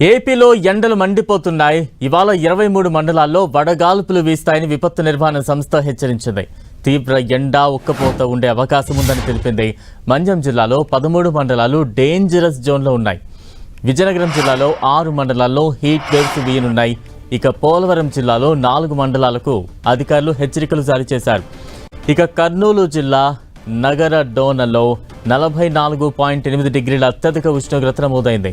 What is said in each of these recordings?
ఏపీలో ఎండలు మండిపోతున్నాయి. ఇవాళ 23 మండలాల్లో వడగాల్పులు వీస్తాయని విపత్తు నిర్వహణ సంస్థ హెచ్చరించింది. తీవ్ర ఎండ ఉక్కపోత ఉండే అవకాశం ఉందని తెలిపింది. మన్యం జిల్లాలో 13 మండలాలు డేంజరస్ జోన్లో ఉన్నాయి. విజయనగరం జిల్లాలో 6 మండలాల్లో హీట్ వేవ్స్ వీయనున్నాయి. ఇక పోలవరం జిల్లాలో 4 మండలాలకు అధికారులు హెచ్చరికలు జారీ చేశారు. ఇక కర్నూలు జిల్లా నగర డోనలో 44.8 డిగ్రీల అత్యధిక ఉష్ణోగ్రత నమోదైంది.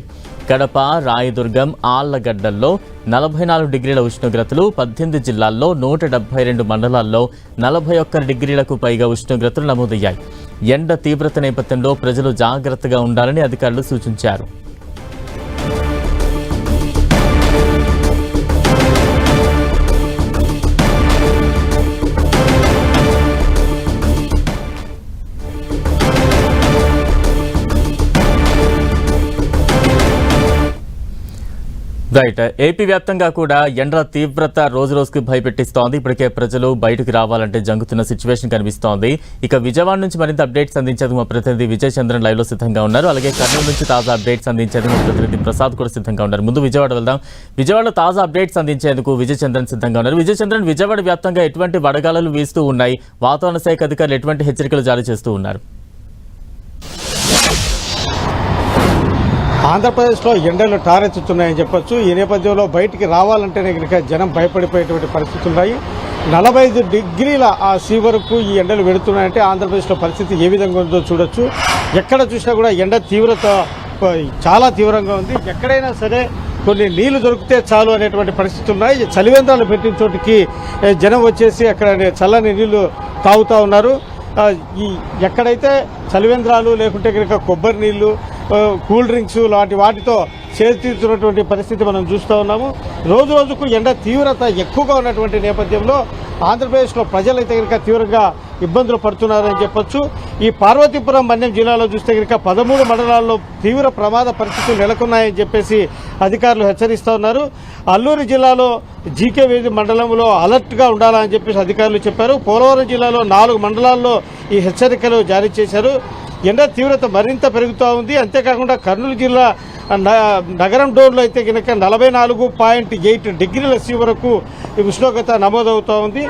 కడప, రాయదుర్గం, ఆళ్లగడ్డల్లో 44 డిగ్రీల ఉష్ణోగ్రతలు, 18 జిల్లాల్లో 172 మండలాల్లో 41 డిగ్రీలకు పైగా ఉష్ణోగ్రతలు నమోదయ్యాయి. ఎండ తీవ్రత నేపథ్యంలో ప్రజలు జాగ్రత్తగా ఉండాలని అధికారులు సూచించారు. రైట్. ఏపీ వ్యాప్తంగా కూడా ఎండల తీవ్రత రోజు రోజుకి భయపెట్టిస్తోంది. ఇప్పటికే ప్రజలు బయటకు రావాలంటే జంగుతున్న సిచ్యువేషన్ కనిపిస్తోంది. ఇక విజయవాడ నుంచి మరింత అప్డేట్స్ అందించేందుకు మా ప్రతినిధి విజయ్ చంద్రన్ లైవ్ లో సిద్ధంగా ఉన్నారు. అలాగే కర్నూలు నుంచి తాజా అప్డేట్స్ అందించేందుకు మా ప్రతినిధి ప్రసాద్ కూడా సిద్ధంగా ఉన్నారు. ముందు విజయవాడ వెళ్దాం. విజయవాడలో తాజా అప్డేట్స్ అందించేందుకు విజయ్ చంద్రన్ సిద్ధంగా ఉన్నారు. విజయ్ చంద్రన్, విజయవాడ వ్యాప్తంగా ఎటువంటి వడగాలులు వీస్తూ ఉన్నాయి? వాతావరణ శాఖ అధికారులు ఎటువంటి హెచ్చరికలు జారీ చేస్తూ ఉన్నారు? ఆంధ్రప్రదేశ్లో ఎండలు టారెత్తుతున్నాయని చెప్పొచ్చు. ఈ నేపథ్యంలో బయటికి రావాలంటేనే కనుక జనం భయపడిపోయేటువంటి పరిస్థితులు ఉన్నాయి. 45 డిగ్రీల సి వరకు ఈ ఎండలు వెళుతున్నాయంటే ఆంధ్రప్రదేశ్లో పరిస్థితి ఏ విధంగా ఉందో చూడొచ్చు. ఎక్కడ చూసినా కూడా ఎండ తీవ్రత చాలా తీవ్రంగా ఉంది. ఎక్కడైనా సరే కొన్ని నీళ్లు దొరికితే చాలు అనేటువంటి పరిస్థితులు ఉన్నాయి. చలివేంద్రాలు పెట్టిన చోటికి జనం వచ్చేసి అక్కడ చల్లని నీళ్లు తాగుతూ ఉన్నారు. ఈ ఎక్కడైతే చలివేంద్రాలు లేకుంటే కనుక కొబ్బరి నీళ్లు, కూల్ డ్రింక్స్ లాంటి వాటితో చేతిస్తున్నటువంటి పరిస్థితి మనం చూస్తూ ఉన్నాము. రోజు రోజుకు ఎండ తీవ్రత ఎక్కువగా ఉన్నటువంటి నేపథ్యంలో ఆంధ్రప్రదేశ్లో ప్రజలైతే కనుక తీవ్రంగా ఇబ్బందులు పడుతున్నారని చెప్పొచ్చు. ఈ పార్వతీపురం మన్యం జిల్లాలో చూస్తే కనుక 13 మండలాల్లో తీవ్ర ప్రమాద పరిస్థితులు నెలకొన్నాయని చెప్పేసి అధికారులు హెచ్చరిస్తూ ఉన్నారు. అల్లూరు జిల్లాలో జీకే వేది మండలంలో అలర్ట్గా ఉండాలని చెప్పేసి అధికారులు చెప్పారు. పోలవరం జిల్లాలో 4 మండలాల్లో ఈ హెచ్చరికలు జారీ చేశారు. ఎండ తీవ్రత మరింత పెరుగుతూ ఉంది. అంతేకాకుండా కర్నూలు జిల్లా నగరం డోన్లో అయితే కనుక 44.8 డిగ్రీల సి వరకు ఉష్ణోగ్రత నమోదవుతూ ఉంది.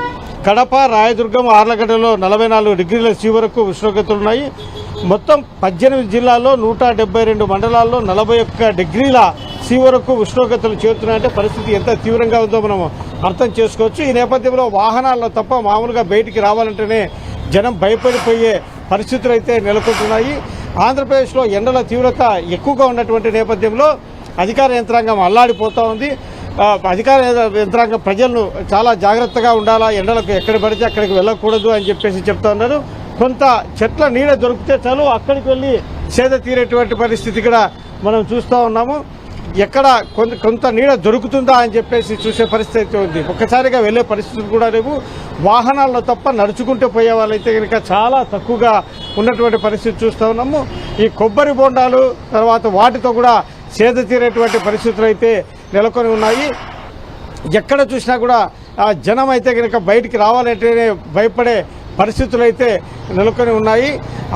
కడప, రాయదుర్గం, ఆర్లగడ్డలో 44 డిగ్రీల సి వరకు ఉష్ణోగ్రతలు ఉన్నాయి. మొత్తం 18 జిల్లాల్లో 172 మండలాల్లో 41 డిగ్రీల సి వరకు ఉష్ణోగ్రతలు చేరుతున్నాయంటే పరిస్థితి ఎంత తీవ్రంగా ఉందో మనం అర్థం చేసుకోవచ్చు. ఈ నేపథ్యంలో వాహనాల్లో తప్ప మామూలుగా బయటికి రావాలంటేనే జనం భయపడిపోయే పరిస్థితులు అయితే నెలకొంటున్నాయి. ఆంధ్రప్రదేశ్లో ఎండల తీవ్రత ఎక్కువగా ఉన్నటువంటి నేపథ్యంలో అధికార యంత్రాంగం అల్లాడిపోతూ ఉంది. అధికార యంత్రాంగం ప్రజలను చాలా జాగ్రత్తగా ఉండాలా, ఎండలకు ఎక్కడ పడితే అక్కడికి వెళ్ళకూడదు అని చెప్పేసి చెప్తా ఉన్నారు. కొంత చెట్ల నీడ దొరికితే చాలు అక్కడికి వెళ్ళి సేద తీరేటువంటి పరిస్థితి కూడా మనం చూస్తూ ఉన్నాము. ఎక్కడ కొంత నీడ దొరుకుతుందా అని చెప్పేసి చూసే పరిస్థితి ఉంది. ఒక్కసారిగా వెళ్లే పరిస్థితులు కూడా లేవు. వాహనాల్లో తప్ప నడుచుకుంటూ పోయే వాళ్ళైతే కనుక చాలా తక్కువగా ఉన్నటువంటి పరిస్థితి చూస్తూ ఉన్నాము. ఈ కొబ్బరి బొండాలు తర్వాత వాటితో కూడా సేద తీరేటువంటి పరిస్థితులు అయితే నెలకొని ఉన్నాయి. ఎక్కడ చూసినా కూడా జనం అయితే కనుక బయటికి రావాలంటేనే భయపడే పరిస్థితులు అయితే నెలకొని ఉన్నాయి.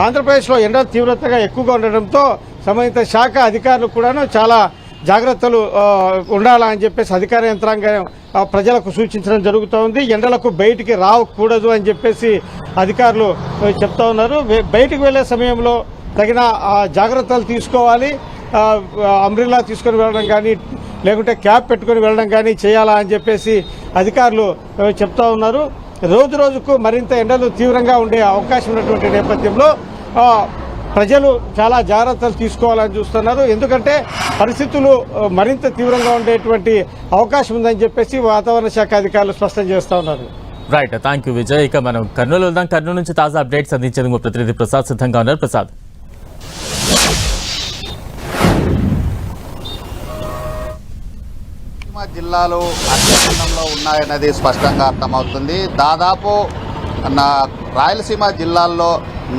ఆంధ్రప్రదేశ్లో ఎండ తీవ్రతగా ఎక్కువగా ఉండడంతో సంబంధిత శాఖ అధికారులు కూడాను చాలా జాగ్రత్తలు ఉండాలని చెప్పేసి అధికార యంత్రాంగం ప్రజలకు సూచించడం జరుగుతూ ఉంది. ఎండలకు బయటికి రాకూడదు అని చెప్పేసి అధికారులు చెప్తా ఉన్నారు. బయటికి వెళ్లే సమయంలో తగిన జాగ్రత్తలు తీసుకోవాలి. అంబ్రిల్లా తీసుకొని వెళ్ళడం కానీ లేకుంటే క్యాప్ పెట్టుకొని వెళ్ళడం కానీ చేయాలా అని చెప్పేసి అధికారులు చెప్తా ఉన్నారు. రోజు రోజుకు మరింత ఎండలు తీవ్రంగా ఉండే అవకాశం ఉన్నటువంటి నేపథ్యంలో ప్రజలు చాలా జాగ్రత్తలు తీసుకోవాలని చూస్తున్నారు. ఎందుకంటే పరిస్థితులు మరింత తీవ్రంగా ఉండేటువంటి అవకాశం ఉందని చెప్పేసి వాతావరణ శాఖ అధికారులు స్పష్టం చేస్తూ ఉన్నారు. Right, thank you Vijay. ఇక మనం కర్నూలు వెళ్దాం. కర్నూలు నుంచి తాజా అప్డేట్స్ అందించేందుకు ప్రతినిధి ప్రసాద్ సిద్ధంగా ఉన్నారు. ప్రసాద్, జిల్లాలు అత్యధికంలో ఉన్నాయన్నది స్పష్టంగా అర్థమవుతుంది. దాదాపు రాయలసీమ జిల్లాల్లో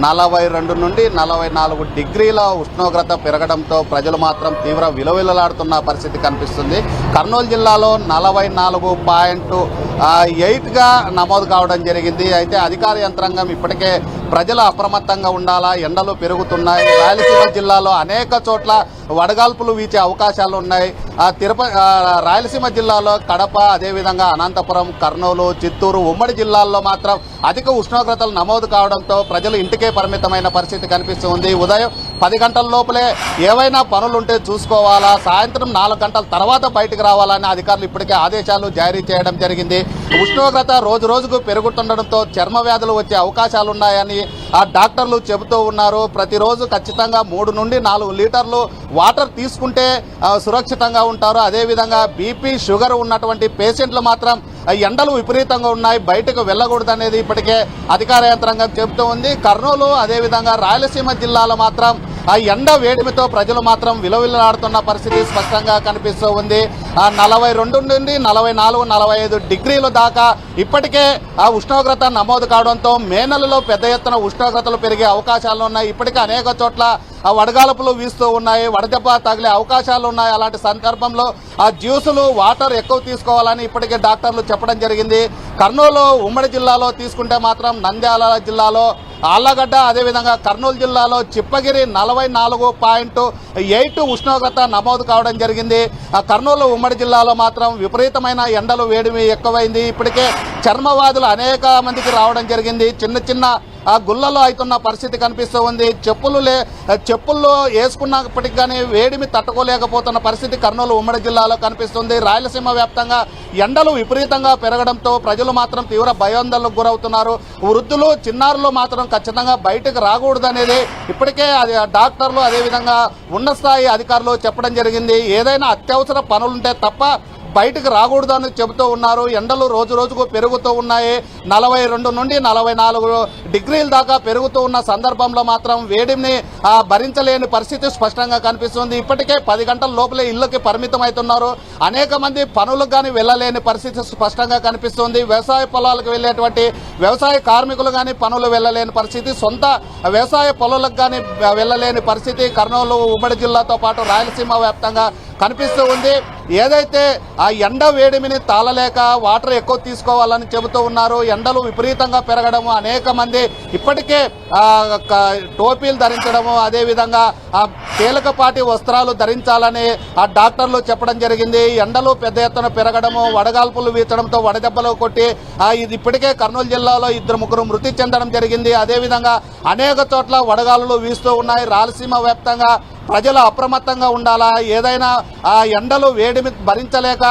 42 నుండి 44 డిగ్రీల ఉష్ణోగ్రత పెరగడంతో ప్రజలు మాత్రం తీవ్ర విలవిలలాడుతున్న పరిస్థితి కనిపిస్తుంది. కర్నూలు జిల్లాలో 44.6 8గా నమోదు కావడం జరిగింది. అయితే అధికార యంత్రాంగం ఇప్పటికే ప్రజలు అప్రమత్తంగా ఉండాలా, ఎండలు పెరుగుతున్నాయి. రాయలసీమ జిల్లాలో అనేక చోట్ల వడగాల్పులు వీచే అవకాశాలు ఉన్నాయి. రాయలసీమ జిల్లాలో కడప, అదేవిధంగా అనంతపురం, కర్నూలు, చిత్తూరు ఉమ్మడి జిల్లాల్లో మాత్రం అధిక ఉష్ణోగ్రతలు నమోదు కావడంతో ప్రజలు ఇంటికే పరిమితమైన పరిస్థితి కనిపిస్తుంది. ఉదయం 10 గంటల లోపలే ఏవైనా పనులుంటే చూసుకోవాలా, సాయంత్రం 4 గంటల తర్వాత బయటకు రావాలని అధికారులు ఇప్పటికే ఆదేశాలు జారీ చేయడం జరిగింది. ఉష్ణోగ్రత రోజు రోజుకు పెరుగుతుండడంతో చర్మ వ్యాధులు వచ్చే అవకాశాలున్నాయని డాక్టర్లు చెబుతూ ఉన్నారు. ప్రతిరోజు ఖచ్చితంగా 3 నుండి 4 లీటర్లు వాటర్ తీసుకుంటే సురక్షితంగా ఉంటారు. అదేవిధంగా బీపీ, షుగర్ ఉన్నటువంటి పేషెంట్లు మాత్రం ఎండలు విపరీతంగా ఉన్నాయి, బయటకు వెళ్ళకూడదనేది ఇప్పటికే అధికార యంత్రాంగం చెబుతూ ఉంది. కర్నూలు, అదేవిధంగా రాయలసీమ జిల్లాలో మాత్రం ఎండ వేడిమితో ప్రజలు మాత్రం విలవిల్లాడుతున్న పరిస్థితి స్పష్టంగా కనిపిస్తూ ఉంది. 42 నుండి 44, 45 డిగ్రీల దాకా ఇప్పటికే ఉష్ణోగ్రత నమోదు కావడంతో మే నెలలో పెద్ద ఎత్తున ఉష్ణోగ్రతలు పెరిగే అవకాశాలు ఉన్నాయి. ఇప్పటికే అనేక చోట్ల వడగాలుపులు వీస్తూ ఉన్నాయి, వడదెబ్బ తగిలే అవకాశాలు ఉన్నాయి. అలాంటి సందర్భంలో జ్యూసులు, వాటర్ ఎక్కువ తీసుకోవాలని ఇప్పటికే డాక్టర్లు చెప్పడం జరిగింది. కర్నూలు ఉమ్మడి జిల్లాలో తీసుకుంటే మాత్రం నంద్యాల జిల్లాలో ఆళ్లగడ్డ, అదేవిధంగా కర్నూలు జిల్లాలో చిప్పగిరి 44.8 ఉష్ణోగ్రత నమోదు కావడం జరిగింది. కర్నూలు ఉమ్మడి జిల్లాలో మాత్రం విపరీతమైన ఎండలు, వేడిమి ఎక్కువైంది. ఇప్పటికే చర్మవ్యాధులు అనేక మందికి రావడం జరిగింది. చిన్న చిన్న గుళ్ళలో అవుతున్న పరిస్థితి కనిపిస్తూ ఉంది. చెప్పుల్లో వేసుకున్నప్పటికీ కానీ వేడిమి తట్టుకోలేకపోతున్న పరిస్థితి కర్నూలు ఉమ్మడి జిల్లాలో కనిపిస్తుంది. రాయలసీమ వ్యాప్తంగా ఎండలు విపరీతంగా పెరగడంతో ప్రజలు మాత్రం తీవ్ర భయాందోళనకు గురవుతున్నారు. వృద్ధులు, చిన్నారులు మాత్రం ఖచ్చితంగా బయటకు రాకూడదనేది ఇప్పటికే డాక్టర్లు, అదేవిధంగా ఉన్నత స్థాయి అధికారులు చెప్పడం జరిగింది. ఏదైనా అత్యవసర పనులుంటే తప్ప బయటకు రాకూడదని చెబుతూ ఉన్నారు. ఎండలు రోజు రోజుకు పెరుగుతూ ఉన్నాయి. 42 నుండి 44 డిగ్రీల దాకా పెరుగుతూ ఉన్న సందర్భంలో మాత్రం వేడిని భరించలేని పరిస్థితి స్పష్టంగా కనిపిస్తుంది. ఇప్పటికే 10 గంటల లోపలే ఇళ్లకి పరిమితం అవుతున్నారు. అనేక మంది పనులకు కానీ వెళ్ళలేని పరిస్థితి స్పష్టంగా కనిపిస్తుంది. వ్యవసాయ పొలాలకు వెళ్ళేటువంటి వ్యవసాయ కార్మికులు కానీ పనులు వెళ్ళలేని పరిస్థితి, సొంత వ్యవసాయ పొలాలకు కానీ వెళ్ళలేని పరిస్థితి కర్నూలు ఉమ్మడి జిల్లాతో పాటు రాయలసీమ వ్యాప్తంగా కనిపిస్తూ ఉంది. ఏదైతే ఎండ వేడిమిని తాళలేక వాటర్ ఎక్కువ తీసుకోవాలని చెబుతూ ఉన్నారు. ఎండలు విపరీతంగా పెరగడము, అనేక మంది ఇప్పటికే టోపీలు ధరించడము, అదేవిధంగా తేలికపాటి వస్త్రాలు ధరించాలని డాక్టర్లు చెప్పడం జరిగింది. ఎండలు పెద్ద ఎత్తున పెరగడము, వడగాల్పులు వీచడంతో వడదెబ్బలు కొట్టి ఇది ఇప్పటికే కర్నూలు జిల్లాలో 2-3 మృతి చెందడం జరిగింది. అదేవిధంగా అనేక చోట్ల వడగాలులు వీస్తూ ఉన్నాయి. రాయలసీమ వ్యాప్తంగా ప్రజలు అప్రమత్తంగా ఉండాలా. ఏదైనా ఎండలు వేడిమి భరించలేక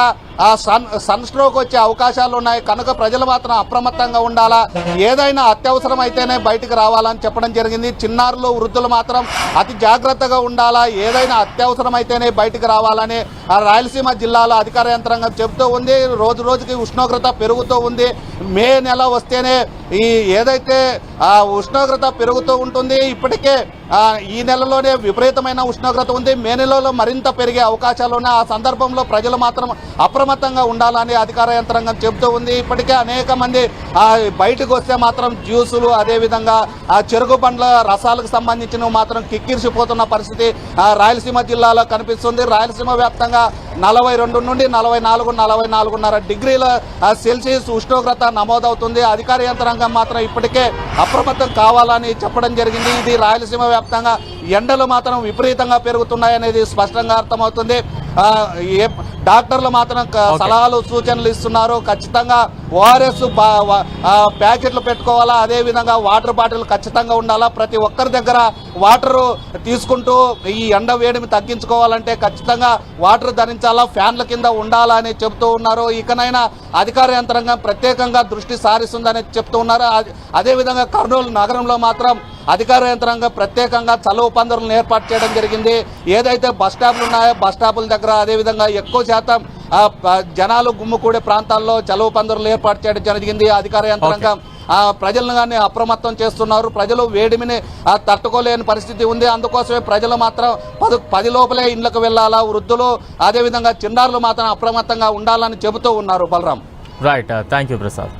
సన్ స్ట్రోక్ వచ్చే అవకాశాలు ఉన్నాయి కనుక ప్రజలు మాత్రం అప్రమత్తంగా ఉండాలా. ఏదైనా అత్యవసరం అయితేనే బయటకు రావాలని చెప్పడం జరిగింది. చిన్నారులు, వృద్ధులు మాత్రం అతి జాగ్రత్తగా ఉండాలా. ఏదైనా అత్యవసరం అయితేనే బయటకు రావాలని రాయలసీమ జిల్లాలో అధికార యంత్రాంగం చెబుతూ ఉంది. రోజు రోజుకి ఉష్ణోగ్రత పెరుగుతూ ఉంది. మే నెల వస్తేనే ఏదైతే ఉష్ణోగ్రత పెరుగుతూ ఉంటుంది. ఇప్పటికే ఈ నెలలోనే విపరీతమైన ఉష్ణోగ్రత ఉంది. మే నెలలో మరింత పెరిగే అవకాశాలు ఉన్నాయి. ఆ సందర్భంలో ప్రజలు మాత్రం అప్రమత్తంగా ఉండాలని అధికార యంత్రాంగం చెబుతూ ఉంది. ఇప్పటికే అనేక మంది బయటకు వస్తే మాత్రం జ్యూసులు, అదేవిధంగా చెరుకు పండ్ల రసాలకు సంబంధించినవి మాత్రం కిక్కిరిసిపోతున్న పరిస్థితి రాయలసీమ జిల్లాలో కనిపిస్తుంది. రాయలసీమ వ్యాప్తంగా 42 నుండి 44, 44.5 డిగ్రీల సెల్సియస్ ఉష్ణోగ్రత నమోదవుతుంది. అధికార యంత్రాంగం మాత్రం ఇప్పటికే అప్రమత్తం కావాలని చెప్పడం జరిగింది. ఇది రాయలసీమ వ్యాప్తంగా ఎండలు మాత్రం విపరీతంగా పెరుగుతున్నాయనేది స్పష్టంగా అర్థమవుతుంది. డాక్టర్లు మాత్రం సలహాలు, సూచనలు ఇస్తున్నారు. ఖచ్చితంగా ఓఆర్ఎస్ ప్యాకెట్లు పెట్టుకోవాలా, అదేవిధంగా వాటర్ బాటిల్ ఖచ్చితంగా ఉండాలా. ప్రతి ఒక్కరి దగ్గర వాటర్ తీసుకుంటూ ఈ ఎండ వేడిని తగ్గించుకోవాలంటే ఖచ్చితంగా వాటర్ ధరించాలా, ఫ్యాన్ల కింద ఉండాలా అని చెబుతూ ఉన్నారు. ఇకనైనా అధికార యంత్రాంగం ప్రత్యేకంగా దృష్టి సారిస్తుందని చెప్తూ ఉన్నారు. అదేవిధంగా కర్నూలు నగరంలో మాత్రం అధికార యంత్రాంగం ప్రత్యేకంగా చలువ పందిరులను ఏర్పాటు చేయడం జరిగింది. ఏదైతే బస్ స్టాప్లు ఉన్నాయో బస్ స్టాపుల దగ్గర, అదేవిధంగా ఎక్కువ శాతం జనాలు గుమ్ముకూడే ప్రాంతాల్లో చలువ పందిరులు ఏర్పాటు చేయడం జరిగింది. అధికార యంత్రాంగం ప్రజలను కానీ అప్రమత్తం చేస్తున్నారు. ప్రజలు వేడిమిని తట్టుకోలేని పరిస్థితి ఉంది. అందుకోసమే ప్రజలు మాత్రం 10 లోపలే ఇళ్లకు వెళ్ళాలా. వృద్ధులు, అదేవిధంగా చిన్నారులు మాత్రం అప్రమత్తంగా ఉండాలని చెబుతూ ఉన్నారు. Balram. Right, thank you Prasad.